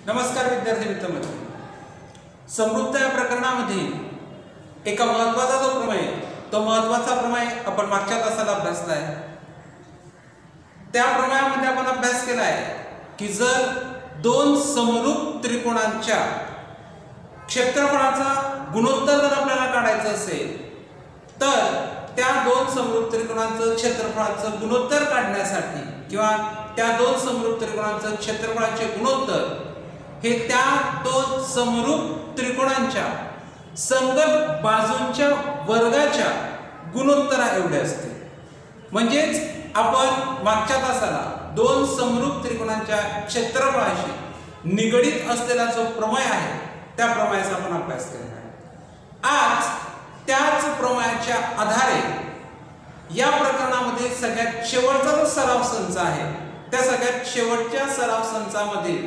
नमस्कार विद्यार्थी मित्रांनो, समृद्ध या प्रकरणामध्ये एका महत्त्वाचा जो प्रमेय तो महत्त्वाचा प्रमेय आपण मागच्या तासाला अभ्यासलाय। त्या प्रमेयामध्ये आपण अभ्यास केलाय की जर दोन समरूप त्रिकोणांच्या क्षेत्रफळाचा गुणोत्तर जर आपल्याला काढायचं असेल तर त्या दोन समरूप त्रिकोणांचं क्षेत्रफळाचं गुणोत्तर काढण्यासाठी किंवा त्या दोन समरूप त्रिकोणांचं क्षेत्रफळाचे गुणोत्तर हे त्या दोन समरूप त्रिकोणांच्या संगत बाजूंच्या वर्गाच्या गुणोत्तरा एवढे असते। म्हणजेच आपण मागच्या तासाला दोन समरूप त्रिकोणांच्या क्षेत्रफळाशी निगडित असलेला जो प्रमेय आहे त्या प्रमेयाचा आपण अभ्यास केला आहे। आज त्याच प्रमेयाच्या आधारे या प्रकरणामध्ये सगळ्यात शेवटचा जो सराव संच आहे त्या सगळ्यात शेवटच्या सराव संचामध्ये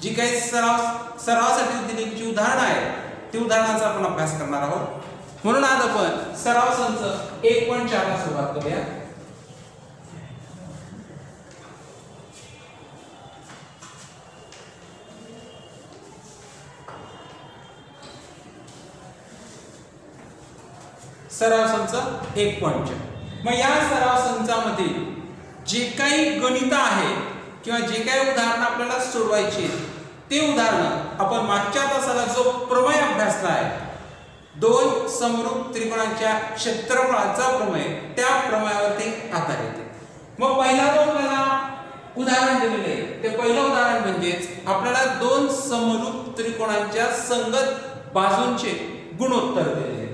जी काही सरावासाठी दिलेली जी उदाहरणं आहेत ती उदाहरणांचा आपण अभ्यास करणार आहोत। म्हणून आज आपण सराव संच 1.4 ला सुरुवात करूया। सराव संच 1.4। मग या सराव संचामध्ये जे काही गणित आहे किंवा जे काही उदाहरण आपल्याला सोडवायची ते उदाहरण आपण मागच्या तासाला जो प्रमेय अभ्यासला आहे दोन समरूप त्रिकोणांच्या क्षेत्रफळाचा प्रमेय त्या प्रमेयावरती आधारित आहे। मग पहिला जो आपल्याला उदाहरण दिलेले ते पहिलं उदाहरण म्हणजेच आपल्याला दोन समरूप त्रिकोणांच्या संगत बाजूंचे गुणोत्तर दिलेले।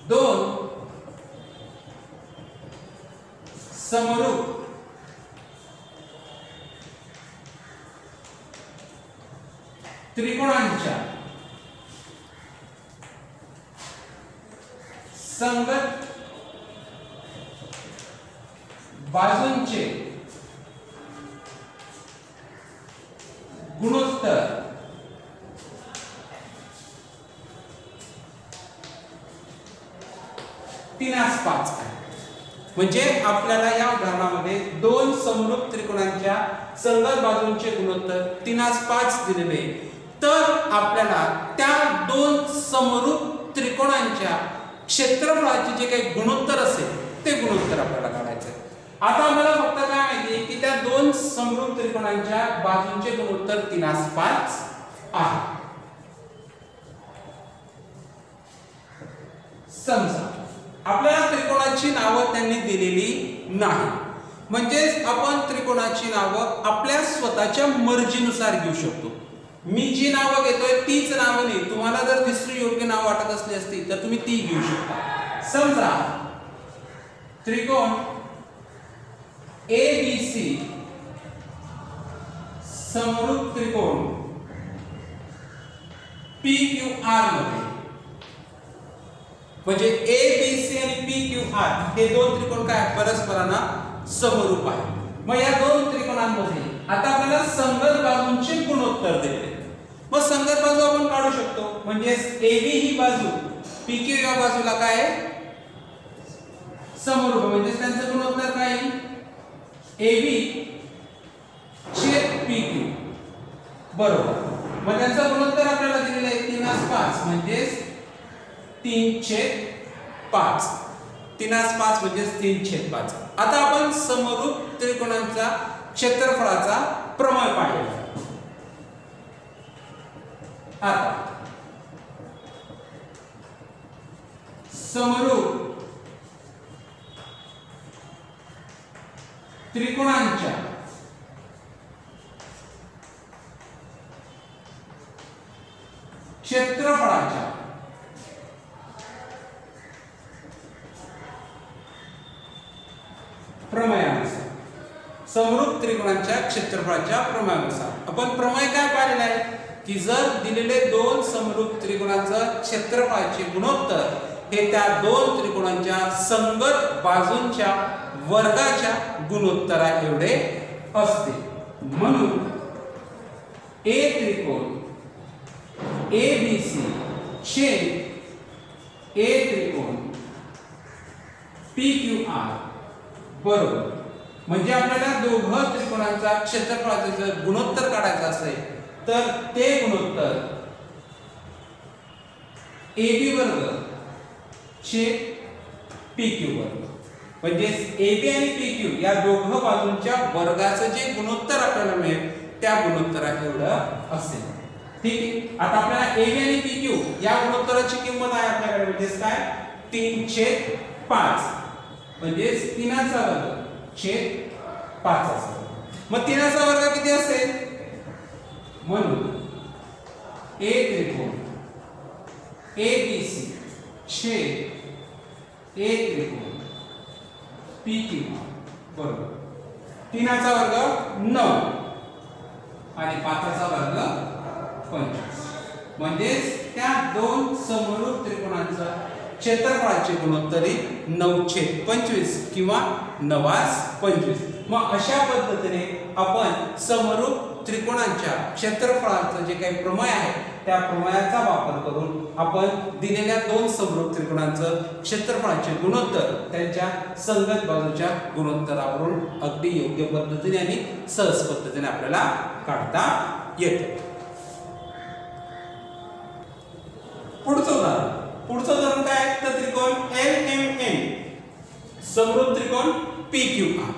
दोन समरूप त्रिकोणांच्या संगत बाजूंचे गुणोत्तर तीनास 5 आहे। म्हणजे आपल्याला या उदाहरणामध्ये दोन समरूप त्रिकोणांच्या संगत बाजूंचे गुणोत्तर 3/5 दिलेले, तर आपल्याला त्या दोन समरूप त्रिकोणांच्या क्षेत्रफळाचे जे काही गुणोत्तर असेल ते गुणोत्तर आपल्याला काढायचे आहे। आता आम्हाला फक्त काय माहिती आहे की त्या दोन समरूप त्रिकोणांच्या बाजूंचे गुणोत्तर 3/5 आहे। समजा आपल्याला त्रिकोणाची नावं त्यांनी दिलेली नाही, म्हणजेच आपण त्रिकोणाची नावं आपल्या स्वतःच्या मर्जीनुसार घेऊ शकतो। मी जी नावं घेतोय तीच नावं नाही, तुम्हाला जर दुसरी योग्य नाव वाटत असली असती तर तुम्ही ती घेऊ शकता। समजा त्रिकोण ABC समरूप त्रिकोण PQR मध्ये, म्हणजे ABC आणि PQR हे दोन त्रिकोण काय परस्परांना समरूप आहेत। मग या दोन त्रिकोणांमध्ये आता आपल्याला संगत बाजूंचे गुणोत्तर दिले। मग संगत बाजू आपण काढू शकतो, म्हणजे AB ही बाजू PQ या बाजूला काय आहे समरूप, म्हणजे त्यांचं गुणोत्तर काय आहे AB छेद PQ बरोबर। मग त्यांचा गुणोत्तर आपल्याला दिलेला आहे 3/5 म्हणजे 3/5, 3/5 म्हणजे 3/5। आता आपण समरूप त्रिकोणांचा क्षेत्रफळाचा प्रमेय पाहिला। आता समरूप त्रिकोणांच्या क्षेत्रफळाच्या प्रमेयानुसार, समरूप त्रिकोणांच्या क्षेत्रफळाच्या प्रमेयानुसार आपण प्रमेय काय पाहिलेला आहे की जर दिलेले दोन समरूप त्रिकोणांचं क्षेत्रफळाचे गुणोत्तर हे त्या दोन त्रिकोणांच्या संगत बाजूंच्या वर्गाच्या गुणोत्तरा एवढे असते, म्हणून A त्रिकोण ABC छेद A त्रिकोण PQR बरोबर म्हणजे आपल्याला दोघं त्रिकोणांचा क्षेत्रफळाचे जर गुणोत्तर काढायचं असेल तर ते गुणोत्तर AB वर्ग छेद PQ वर्ग, म्हणजे AB आणि PQ या दोघं बाजूंच्या वर्गाचं जे गुणोत्तर आपल्याला मिळेल त्या गुणोत्तरा एवढं असेल. ठीक आहे. आता आपल्याला AB आणि PQ या गुणोत्तराची किंमत आहे आपल्याकडे, म्हणजे काय 3/5 म्हणजे 3चा वर्ग छेद 5 असेल. मग 3चा वर्ग किती असेल? म्हणून A त्रिकोण ABC छेद A त्रिकोण PQ बरोबर 3चा वर्ग 9 आणि 5चा वर्ग 25, म्हणजे त्या दोन समरूप त्रिकोणांचं क्षेत्रफळाचे गुणोत्तरी 9/25 किंवा 9/25. मग अशा पद्धतीने आपण समरूप त्रिकोणांच्या क्षेत्रफळाचं जे काही प्रमेय आहे त्या प्रमेयाचा वापर करून आपण दिलेल्या दोन समरूप त्रिकोणांचं क्षेत्रफळाचे गुणोत्तर त्यांच्या संगत बाजूच्या गुणोत्तरावरून अगदी योग्य पद्धतीने आणि सहज पद्धतीने आपल्याला काढता येते. पुढचं उदाहरण काय? तर त्रिकोण LMN समरूप त्रिकोण PQR,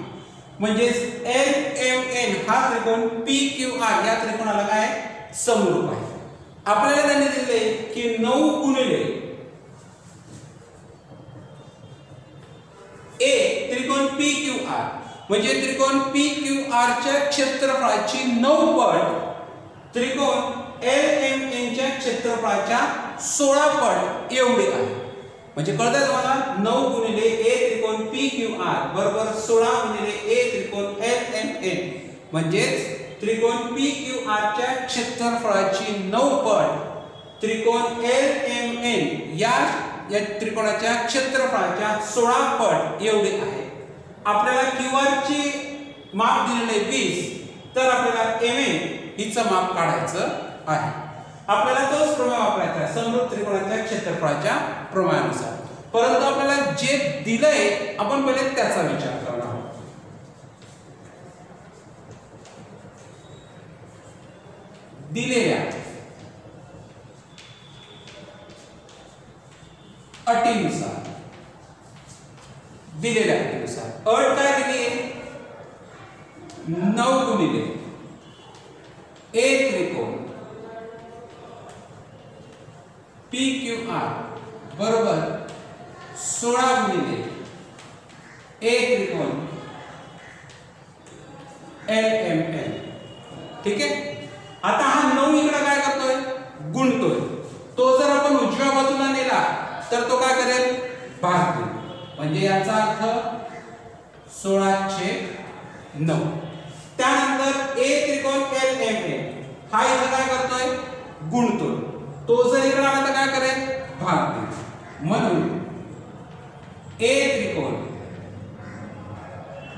म्हणजे LMN हा त्रिकोण PQR या त्रिकोणाला काय समरूप आहे. आपल्याला त्यांनी दिले की 9 गुणिले A त्रिकोण PQR, म्हणजे त्रिकोण PQR च्या क्षेत्रफळाची 9 पट त्रिकोण LMN च्या क्षेत्रफळाच्या 16 पट एवढे आहे. म्हणजे कळतंय तुम्हाला 9 गुणिले A त्रिकोण PQR बरोबर 16 गुणिले A त्रिकोण LMN, म्हणजे त्रिकोण PQR च्या क्षेत्रफळाची 9 पट त्रिकोण LMN या त्रिकोणाच्या क्षेत्रफळाच्या 16 पट एवढे आहे. आपल्याला QR ची माप दिलेले 20, तर आपल्याला MN हिचं माप काढायचं आहे. आपल्याला तोच प्रमेय वापरायचा आहे समरूप त्रिकोणाच्या क्षेत्रफळाच्या प्रमेयानुसार, परंतु आपल्याला जे दिलंय आपण पहिले त्याचा विचार करणार आहोत. दिलेल्या अटीनुसार अट काय दिली आहे? 9 गुणिले A त्रिकोण PQR बरोबर 16 गुणिले A त्रिकोण LMN. ठीक आहे. आता हा 9 इकडे काय करतोय? गुणतोय. तो जर आपण उजव्या बाजूला नेला तर तो काय करेल? भाग देईल. म्हणजे याचा अर्थ 16/9. त्यानंतर A त्रिकोण LMN हा इथे काय करतोय? गुणतोय. तो जर इकडे आला तर काय करेल? भाग देईल. म्हणून A त्रिकोण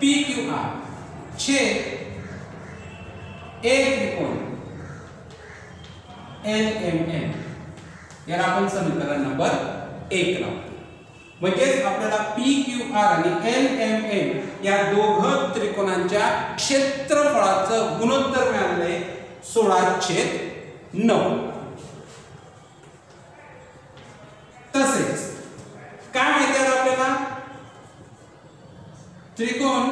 PQR छेद A त्रिकोण LMN याला आपण समीकरण नंबर 1 लावतो. म्हणजेच आपल्याला PQR आणि LMN या दोघं त्रिकोणांच्या क्षेत्रफळाचं गुणोत्तर मिळाले 16/9. तसेच काय माहिती आहे आपल्याला? त्रिकोण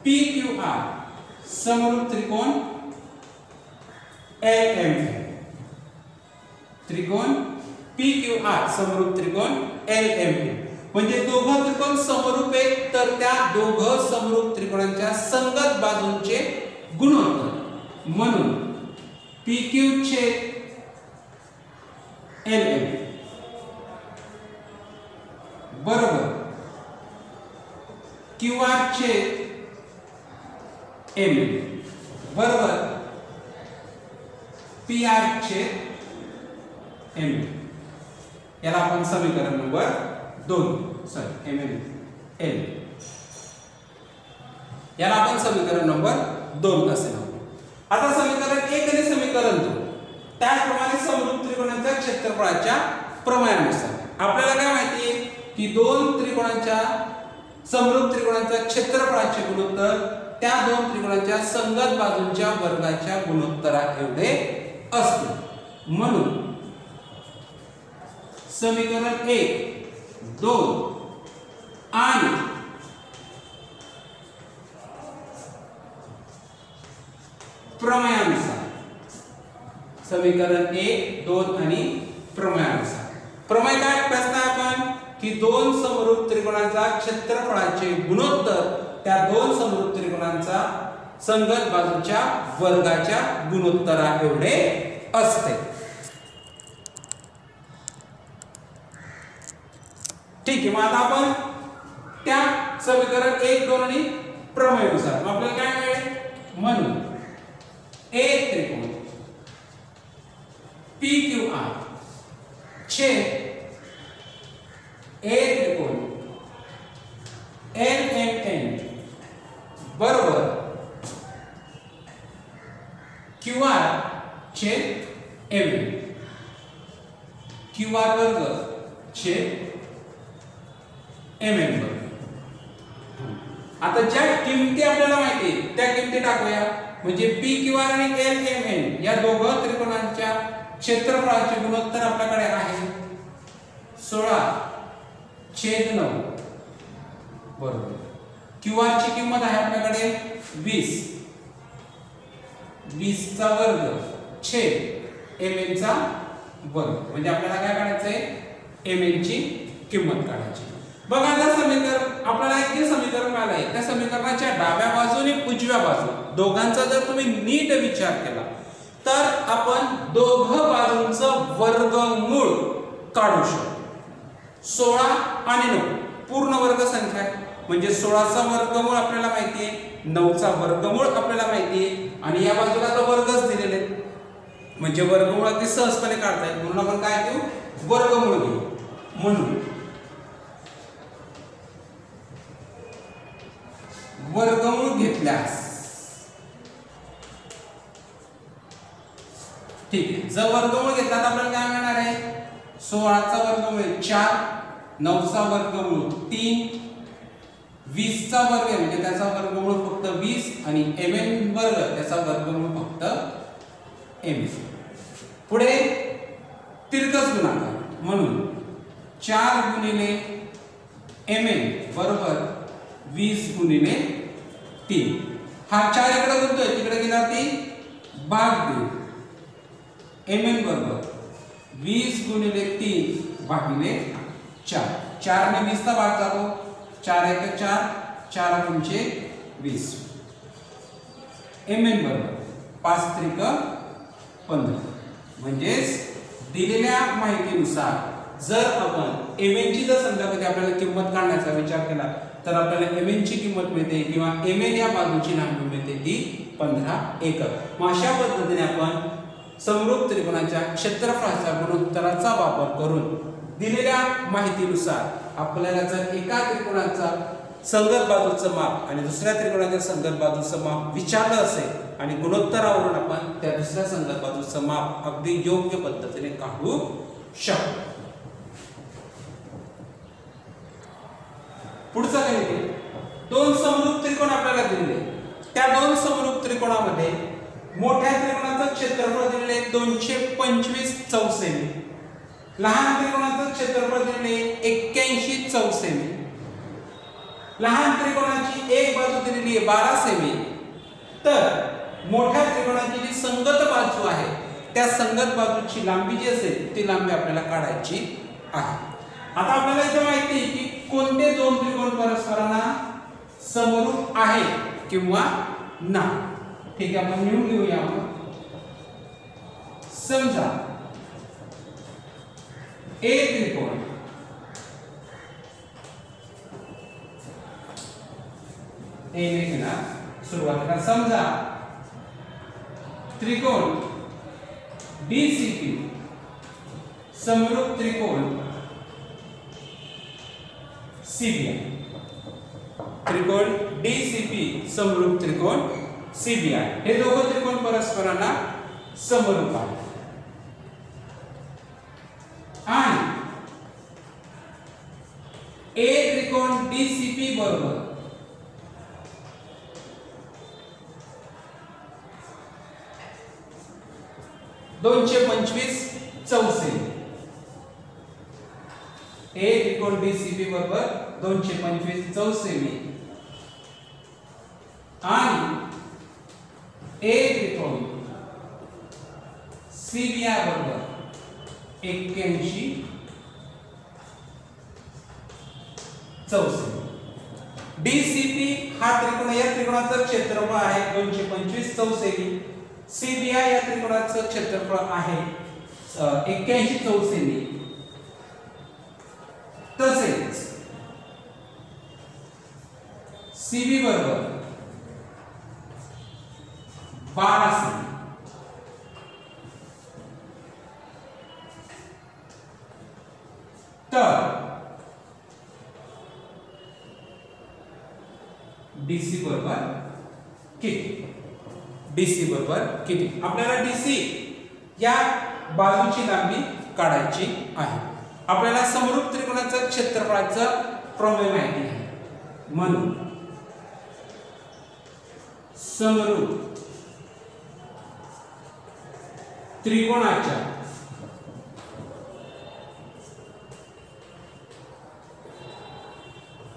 PQR समरूप त्रिकोण LMN, त्रिकोण PQR समरूप त्रिकोण LMN, म्हणजे दोघं त्रिकोण समरूप आहेत तर त्या दोघं समरूप त्रिकोणांच्या संगत बाजूंचे गुणोत्तर, म्हणून PQ छेद LMN बरोबर QR छेद MN बरोबर PR छेद MN. याला आपण समीकरण नंबर 2 MN L याला आपण समीकरण नंबर 2 असे नाव. आता समीकरण 1 आणि समीकरण 2 त्याचप्रमाणे समरूप त्रिकोणाच्या क्षेत्रफळाच्या प्रमेयानुसार आपल्याला काय माहिती आहे की दोन त्रिकोणांच्या समरूप त्रिकोणाचा क्षेत्रफळाचे गुणोत्तर त्या दोन त्रिकोणाच्या संगत बाजूंच्या वर्गाच्या गुणोत्तरा एवढे असते। म्हणून समीकरण 1, 2 आणि प्रमेयानुसार समीकरण 1, 2 आणि प्रमेयानुसार प्रमेय काय अभ्यासणार आपण की दोन समरूप त्रिकोणांचा क्षेत्रफळाचे गुणोत्तर त्या दोन समरूप त्रिकोणांचा संगत बाजूच्या वर्गाच्या गुणोत्तरा एवढे असते। ठीक आहे, मग आता आपण त्या समीकरण 1, 2 आणि प्रमेयानुसार आपल्याला काय मिळेल? म्हणून एक त्रिकोण PQR छेद एक त्रिकोण LMN बरोबर QR छेद MN QR वर्ग छेद MN वर्ग। आता ज्या किमती आपल्याला माहिती आहेत त्या किमती टाकूया, म्हणजे PQR आणि LMN या दोघं त्रिकोणांच्या क्षेत्रफळाचे गुणोत्तर आपल्याकडे आहे 16/9 बरोबर। QR ची किंमत आहे आपल्याकडे 20 चा वर्ग छेद MN चा वर्ग, म्हणजे आपल्याला काय काढायचंय MN ची किंमत काढायची। बघा आता समीकरण आपल्याला एक जे समीकरण मिळालं आहे त्या समीकरणाच्या डाव्या बाजू आणि उजव्या बाजू दोघांचा जर तुम्ही नीट विचार केला तर आपण दोघं बाजूंचं वर्गमूळ काढू शकतो। 16 आणि 9 पूर्ण वर्ग संख्या आहे, म्हणजे 16 चा वर्गमूळ आपल्याला माहिती आहे, 9 चा वर्गमूळ आपल्याला माहिती आहे आणि या बाजूला तर वर्गच दिलेले आहेत, म्हणजे वर्गमूळ अगदी सहजपणे काढता येईल। म्हणून आपण काय घेऊ? वर्गमूळ घेऊ। म्हणून वर्गमूळ घेतल्यास ठीक आहे, जर वर्गमूळ घेतला तर आपल्याला काय मिळणार आहे? 16 चा वर्गमूळ 4, 9 चा वर्गमूळ 3, 20 चा वर्ग म्हणजे त्याचा वर्गमूळ फक्त 20 आणि MN वर्ग त्याचा वर्गमूळ फक्त MN। पुढे तिरकस गुणाकार, म्हणून 4 गुणिले MN बरोबर 20 गुणिले 3। हा 4 इकडे गुणतोय, तिकडे गेला 3 भाग देऊ MN बरोबर 20 गुणिले 3 भागिले 4। 4 ने 20 चा भाग जातो, 4 1 4, 4 गुणिले 20 MN बरोबर 5 त्रिक 15। म्हणजेच दिलेल्या माहितीनुसार जर आपण MN ची जर समजा कधी आपल्याला किंमत काढण्याचा विचार केला तर आपल्याला MN ची किंमत मिळते किंवा MN या बाजूची लांबी मिळते ती 15 एकक। मग अशा पद्धतीने आपण समरूप त्रिकोणाच्या क्षेत्रफळाच्या गुणोत्तराचा वापर करून दिलेल्या माहितीनुसार आपल्याला जर एका त्रिकोणाचा संगत बाजूचं माप आणि दुसऱ्या त्रिकोणाच्या संगत बाजूचं माप विचारलं असेल आणि गुणोत्तरावरून आपण त्या दुसऱ्या संगत बाजूचं माप अगदी योग्य पद्धतीने काढू शकतो। पुढचा गणित आहे, दोन समरूप त्रिकोण आपल्याला दिले, त्या दोन समरूप त्रिकोणामध्ये मोठ्या त्रिकोणाचं क्षेत्रफळ दिलेले 225 चौसेमी, लहान त्रिकोणाचं क्षेत्रफळ दिलेले 81 चौसेमी, लहान त्रिकोणाची एक बाजू दिलेली आहे 12 सेमी, तर मोठ्या त्रिकोणाची जी संगत बाजू आहे त्या संगत बाजूची लांबी जी असेल ती लांबी आपल्याला काढायची आहे। आता आपल्याला इथे माहिती आहे की कोणते दोन त्रिकोण परस्परांना समरूप आहे किंवा नाही। ठीक आहे, आपण लिहून घेऊया। समजा ए त्रिकोण ए लिखना सुरुवातीला समजा त्रिकोण DCP समरूप त्रिकोण CBI, त्रिकोण DCP समरूप त्रिकोण CBI हे दोघं त्रिकोण परस्परांना समरूप आहेत आणि ए त्रिकोण डीसीपी बरोबर 225 चौसेमी. ए त्रिकोण डीसीपी बरोबर 225 चौसेमी आणि ए त्रिकोण सीबीआय बरोबर 81 चौसेमी. डीसीपी हा त्रिकोण या त्रिकोणाचं क्षेत्रफळ आहे 225 चौसेमी. सीबीआय या त्रिकोणाचं क्षेत्रफळ आहे 81 चौसेमी. तसेच सीबी बरोबर 12 सेमी. तर डीसी बरोबर किती? डीसी बरोबर किती? आपल्याला डीसी या बाजूची लांबी काढायची आहे. आपल्याला समरूप त्रिकोणाचं क्षेत्रफळाचं प्रमेय माहिती आहे. म्हणून समरूप त्रिकोणाच्या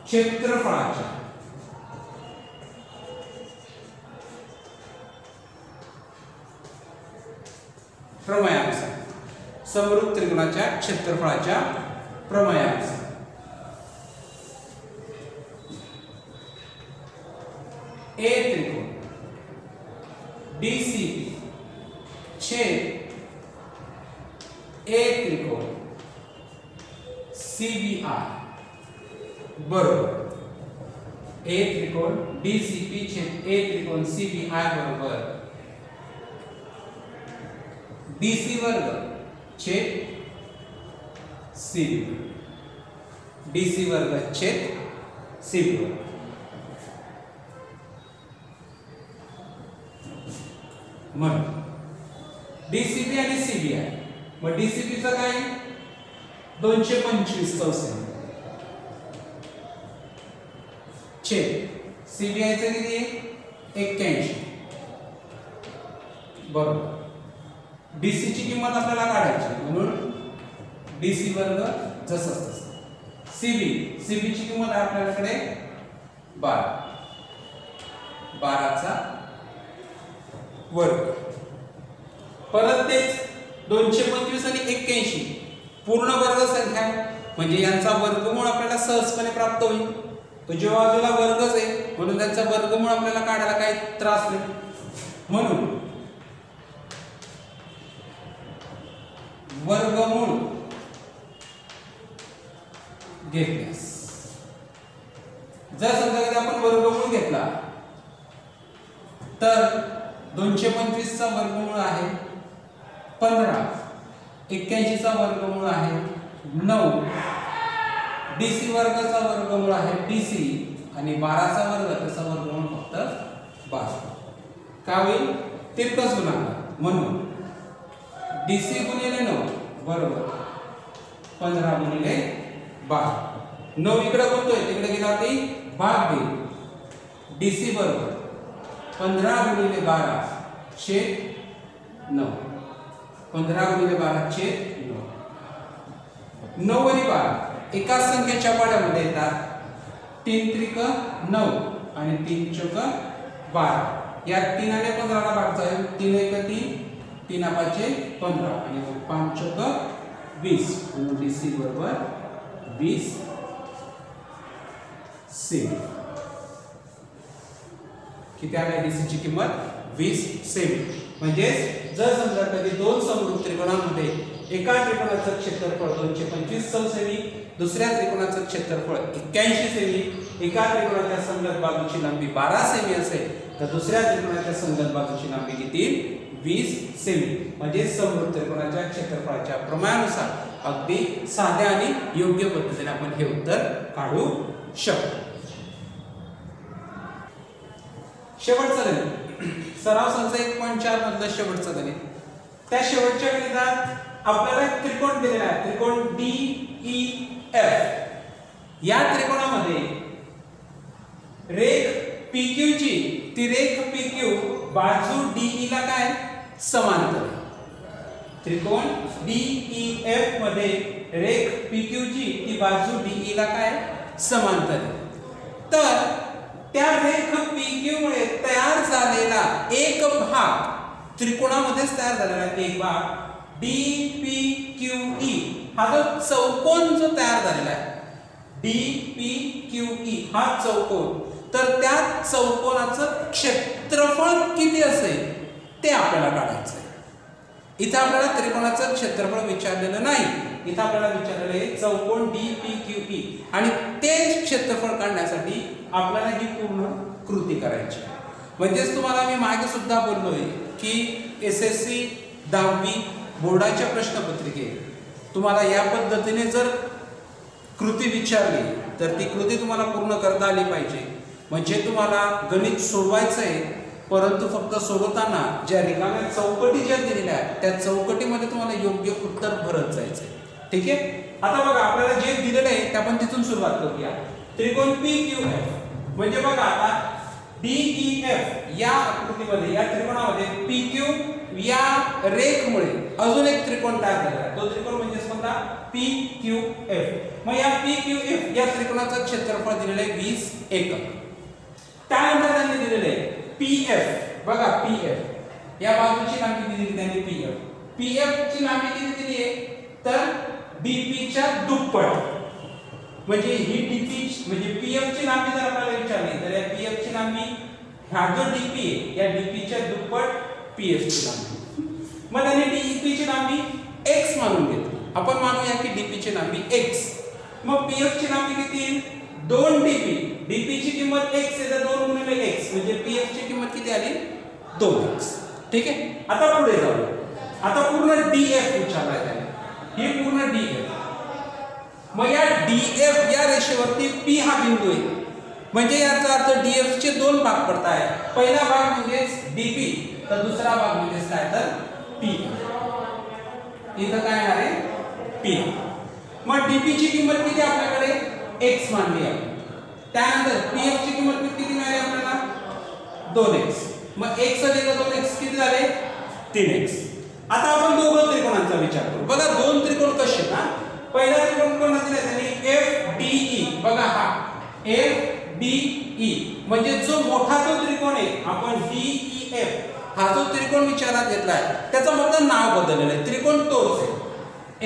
क्षेत्रफळाच्या प्रमेयानुसार समरूप त्रिकोणाच्या क्षेत्रफळाच्या प्रमेयानुसार ए त्रिकोण डीसीपी छेद ए त्रिकोण सीबीआय बरोबर ए त्रिकोण डीसीपी छेद ए त्रिकोण सीबीआय बरोबर डीसी वर्ग छेद सीबी. डीसी वर्ग छेद सीबी वर्ग. म्हणून डीसीपी आणि सीबीआय. मग डीसीपीचं काय 225 चौसेमी छेद सीबीआयचं किती आहे 81 बरोबर. डीसी ची किंमत आपल्याला काढायची म्हणून डीसी वर्ग जसंच तसं. सीबी ची किंमत आहे आपल्याकडे 12 चा वर्ग. परत तेच 225 आणि 81 पूर्ण वर्ग संख्या म्हणजे यांचा वर्गमूळ आपल्याला सहजपणे प्राप्त होईल. उजव्या बाजूला वर्गच आहे म्हणून त्यांचा वर्गमूळ आपल्याला काढायला काही त्रास नाही. म्हणून वर्गमूळ घेतल्यास जर समजा कधी आपण वर्गमूळ घेतला तर 225 चा वर्गमूळ आहे 15, 81 चा वर्गमूळ आहे 9, डीसी वर्गाचा वर्गमूळ आहे डीसी आणि 12 चा वर्ग त्याचा वर्गमूळ फक्त 12. का होईल तिरकस गुणाकार म्हणून डीसी गुणिले 9 बरोबर 15 गुणिले 12. 9 इकडे गुणतोय तिकडे गेला होती भाग दे. डीसी बरोबर 15 गुणिले 12 छेद 9. 15 गुणिले 12 छेद 9. 9 आणि 12 एकाच संख्येच्या पाड्यामध्ये येतात. 3 त्रिक 9 आणि 3 चौक 12. या 3 आणि 15 ला भाग जाईल. 3 एक 3 3 पाचे 15 आणि 5 चौक 20 म्हणून डीसी बरोबर 20 सेमी. किती आली डीसी ची किंमत 20 सेमी. म्हणजे जर समजा कधी दोन समरूप त्रिकोणामध्ये एका त्रिकोणाचं क्षेत्रफळ 225 चौसेमी, दुसऱ्या त्रिकोणाचं क्षेत्रफळ 81 सेमी, एका त्रिकोणाच्या संगत बाजूची लांबी 12 सेमी असेल तर दुसऱ्या त्रिकोणाच्या संगत बाजूची लांबी किती 20 सेमी. म्हणजे समरूप त्रिकोणाच्या क्षेत्रफळाच्या प्रमाणानुसार अगदी साध्या आणि योग्य पद्धतीने आपण हे उत्तर काढू शकतो. शेवटचं गणित सराव संच 1.4 मधलं शेवटचं गणित. त्या शेवटच्या गणितात आपल्याला एक त्रिकोण दिलेला आहे. त्रिकोण DEF या त्रिकोणामध्ये रेख PQ ची ती रेख PQ बाजू DE ला काय समांतर आहे. त्रिकोण DEF मध्ये रेख PQ ची ती बाजू DE ला काय समांतर आहे. तर त्या रेख PQ मुळे तयार झालेला एक भाग त्रिकोणामध्येच तयार झालेला एक भाग DPQE हा जो चौकोन जो तयार झालेला आहे DPQE हा चौकोन, तर त्या चौकोनाचं क्षेत्रफळ किती असेल ते आपल्याला काढायचं आहे. इथं आपल्याला त्रिकोणाचं क्षेत्रफळ विचारलेलं नाही, इथं आपल्याला विचारलेलं आहे चौकोन DPQE आणि ते क्षेत्रफळ काढण्यासाठी आपल्याला ही पूर्ण कृती करायची. म्हणजेच तुम्हाला मी मागे सुद्धा बोललोय की SSC 10वी बोर्डाच्या प्रश्नपत्रिकेत तुम्हाला या पद्धतीने जर कृती विचारली तर ती कृती तुम्हाला पूर्ण करता आली पाहिजे. म्हणजे तुम्हाला गणित सोडवायचं आहे, परंतु फक्त सोडवताना ज्या रिकाम्या चौकटी ज्या दिलेल्या आहेत त्या चौकटीमध्ये तुम्हाला योग्य उत्तर भरत जायचं आहे. ठीक आहे. आता बघा आपल्याला जे दिलेलं आहे ते आपण तिथून सुरुवात करूया. त्रिकोण PQF म्हणजे बघा आता DEF या आकृतीमध्ये या त्रिकोणामध्ये PQ या रेखमुळे अजून एक त्रिकोण तयार झाला आहे. तो त्रिकोण म्हणजे कोणता PQF. मग या PQF या त्रिकोणाचं क्षेत्रफळ दिलेलं आहे 20 एकक. त्यानंतर त्यांनी दिलेले आहे PF. बघा PF या बाजूची लांबी दिली त्यांनी PF ची लांबी किती दिली आहे तर DP च्या दुप्पट. म्हणजे ही DP म्हणजे PF ची लांबी जर आपल्याला विचारली तर या PF ची लांबी हा जो DP आहे या DP च्या दुप्पट PF ची लांबी. मग त्यांनी DP ची लांबी x मानून घेतली. आपण मानूया की DP ची लांबी x. मग PF ची लांबी किती येईल 2DP. DP ची किंमत x आहे तर 2 गुणिले x म्हणजे PF ची किंमत किती आली 2x. ठीक आहे. आता पुढे जाऊ. आता पूर्ण DF विचारलाय त्याने. ही पूर्ण DF. मग या DF या रेषेवरती P हा बिंदू आहे. म्हणजे याचा अर्थ DF चे दोन भाग पडत आहेत. पहिला भाग म्हणजे DP तर दुसरा भाग म्हणजे काय तर P. इथं काय येणार आहे P. मग DP ची किंमत किती आपल्याकडे x मानली आहे. त्यानंतर PF ची किंमत किती मिळाली आपल्याला 2x. मग x अधिक 2x किती झाले 3x. आता आपण दोघं त्रिकोणांचा विचार करू. बघा दोन त्रिकोण कसे ना. पहिला त्रिकोण कोणता दिला त्यांनी FDE. बघा हा FDE म्हणजे जो मोठा तो त्रिकोण आहे आपण DEF हा जो त्रिकोण विचारात घेतलाय त्याचं फक्त नाव बदललेलं आहे. त्रिकोण तोच आहे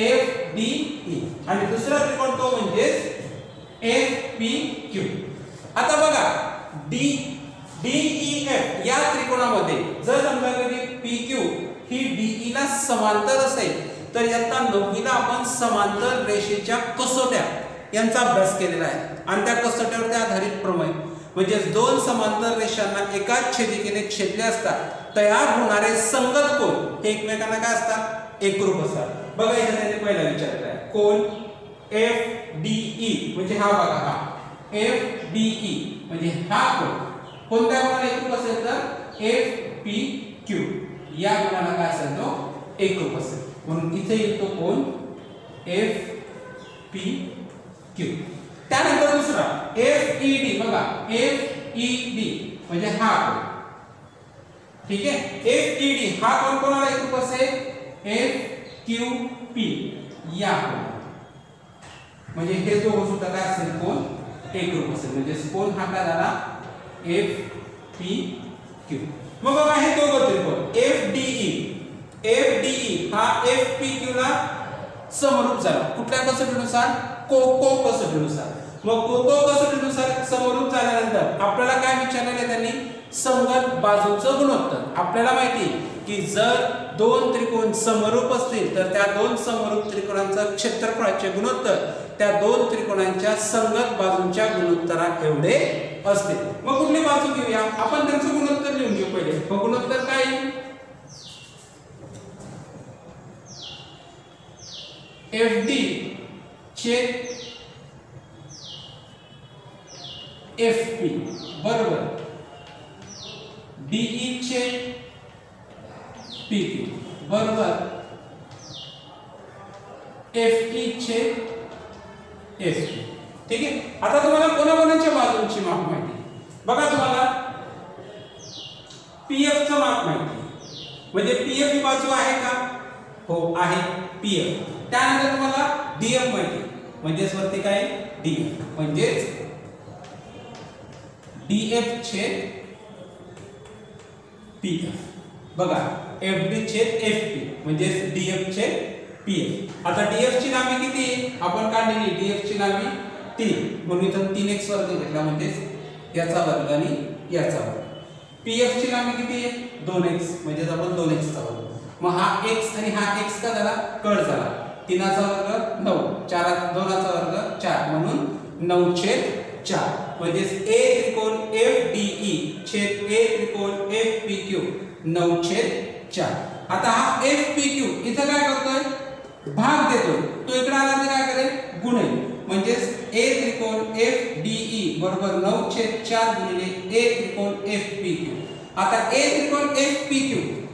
FDE आणि दुसरा त्रिकोण तो म्हणजे FPQ. आता बघा DEF या त्रिकोणामध्ये जर समजा कधी PQ ही DE ला समांतर असेल तर इयत्ता 9वी ला आपण समांतर रेषेच्या कसोट्या यांचा अभ्यास केलेला आहे आणि त्या कसोट्यावरती आधारित प्रमेय म्हणजे दोन समांतर रेषांना एकाच छेदिकेने छेदले असतात तयार होणारे संगत कोन हे एकमेकांना काय असतात एकरूप असतात. बघा इथे त्यांनी पहिला विचारलेला आहे कोन FDE म्हणजे हा बघा हा FDE म्हणजे हा कोन कोणत्या कोणाला एकरूप असेल तर FPQ या कोणाला काय असेल तो एकरूप असेल. म्हणून इथे येतो कोन FPQ. त्यानंतर दुसरा FED. बघा FED म्हणजे हा कोन. ठीक आहे. FED हा कोन कोणाला एकरूप असेल FQP या कोन म्हणजे हे दोघं सुद्धा काय असेल कोन एकरूप असेल म्हणजे कोन हा काय झाला FPQ. मग बघा हे दोघं त्रिकोण FDE हा FPQ ला समरूप झाला. कुठल्या कसोटीनुसार कोको कसोटीनुसार. मग कोको कसोटीनुसार समरूप झाल्यानंतर आपल्याला काय विचारलेलं आहे त्यांनी संगत बाजूचं गुणोत्तर. आपल्याला माहिती की जर दोन त्रिकोण समरूप असतील तर त्या दोन समरूप त्रिकोणांचं क्षेत्रफळाचे गुणोत्तर त्या दोन त्रिकोणांच्या संगत बाजूंच्या गुणोत्तरा एवढे असते. मग कुठली बाजू घेऊया आपण त्यांचं गुणोत्तर लिहून घेऊ पहिले. मग गुणोत्तर काय FD छेद FP बरोबर DE छेद PQ बरोबर FE छेद FP. ठीक आहे. आता तुम्हाला कोणाकोणाच्या बाजूंची माप माहिती बघा, तुम्हाला पीएफ चं माप माहिती म्हणजे पीएफ ही बाजू आहे का? हो आहे पीएफ. त्यानंतर तुम्हाला डीएफ माहिती म्हणजेच वरती काय डीएफ म्हणजेच डीएफ छेद पीएफ बघा एफडी छेद एफपी म्हणजेच डीएफ छेद पीएफ. आता डीएफ ची नावे किती आपण काढलेली डीएफ ची नावे 3 म्हणून इथं 3x वर्ग घेतला म्हणजेच याचा वर्ग आणि याचा वर्ग. पीएफ ची नावे किती आहे 2x म्हणजे आपण 2x चा वर्ग. मग हा x आणि हा x का झाला कळ झाला. 3 चा वर्ग 9 4 2 चा वर्ग 4 म्हणून 9/4 म्हणजेच a त्रिकोण FDE छेद a त्रिकोण FPQ 9/4. आता हा FPQ इथं काय करतोय भाग देतोय, तो इकडे आला तर काय करेल गुणेल म्हणजेच a त्रिकोण FDE बरोबर 9/4 गुणिले a त्रिकोण FPQ. आता a त्रिकोण FPQ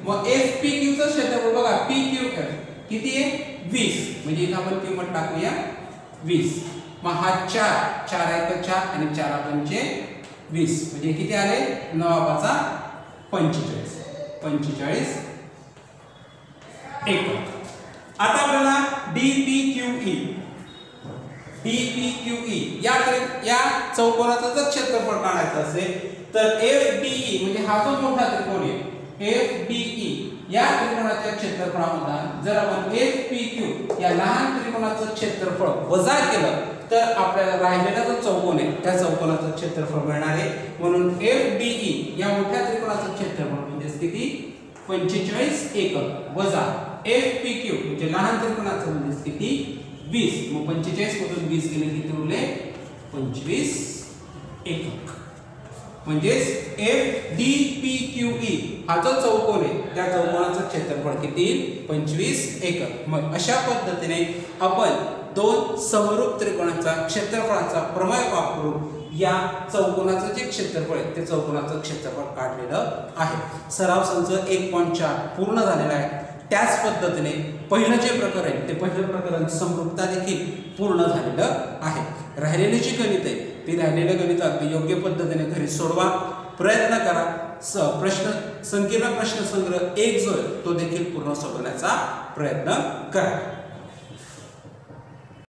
मग FPQ चं क्षेत्रफळ बघा PQF किती आहे 20 म्हणजे इथं आपण किंमत टाकूया 20. मग हा 4 1 4 आणि 4 पंचे 20 म्हणजे किती आले 9 5 45 एकक. आता आपल्याला DPQE या चौकोनाचं जर क्षेत्रफळ काढायचं असेल तर FDE म्हणजे हा जो मोठा त्रिकोण आहे FDE या त्रिकोणाच्या क्षेत्रफळामधून जर आपण FPQ या लहान त्रिकोणाचं क्षेत्रफळ वजा केलं तर आपल्याला राहिलेला जो चौकोन आहे त्या चौकोनाचं क्षेत्रफळ मिळणार आहे. म्हणून FDE या मोठ्या त्रिकोणाचं क्षेत्रफळ म्हणजे किती 45 एकक वजा FPQ म्हणजे लहान त्रिकोणाचं म्हणजे किती 20. मग 45 मधून 20 गेले किती उरले 25 एकक. म्हणजेच FDPQE हा जो चौकोन आहे त्या चौकोनाचं क्षेत्रफळ किती 25 एकक. मग अशा पद्धतीने आपण दोन समरूप त्रिकोणाचा क्षेत्रफळाचा प्रमेय वापरून या चौकोनाचं जे क्षेत्रफळ आहे ते चौकोनाचं क्षेत्रफळ काढलेलं आहे. सराव संच 1.4 पूर्ण झालेला आहे. त्याच पद्धतीने पहिलं जे प्रकरण आहे ते पहिलं प्रकरण समरूपता देखील पूर्ण झालेलं आहे. राहिलेली जी गणित आहे ती राहिलेलं गणित अगदी योग्य पद्धतीने घरी सोडवा, प्रयत्न करा. संकीर्ण प्रश्न संग्रह 1 जो आहे तो देखील पूर्ण सोडवण्याचा प्रयत्न करा.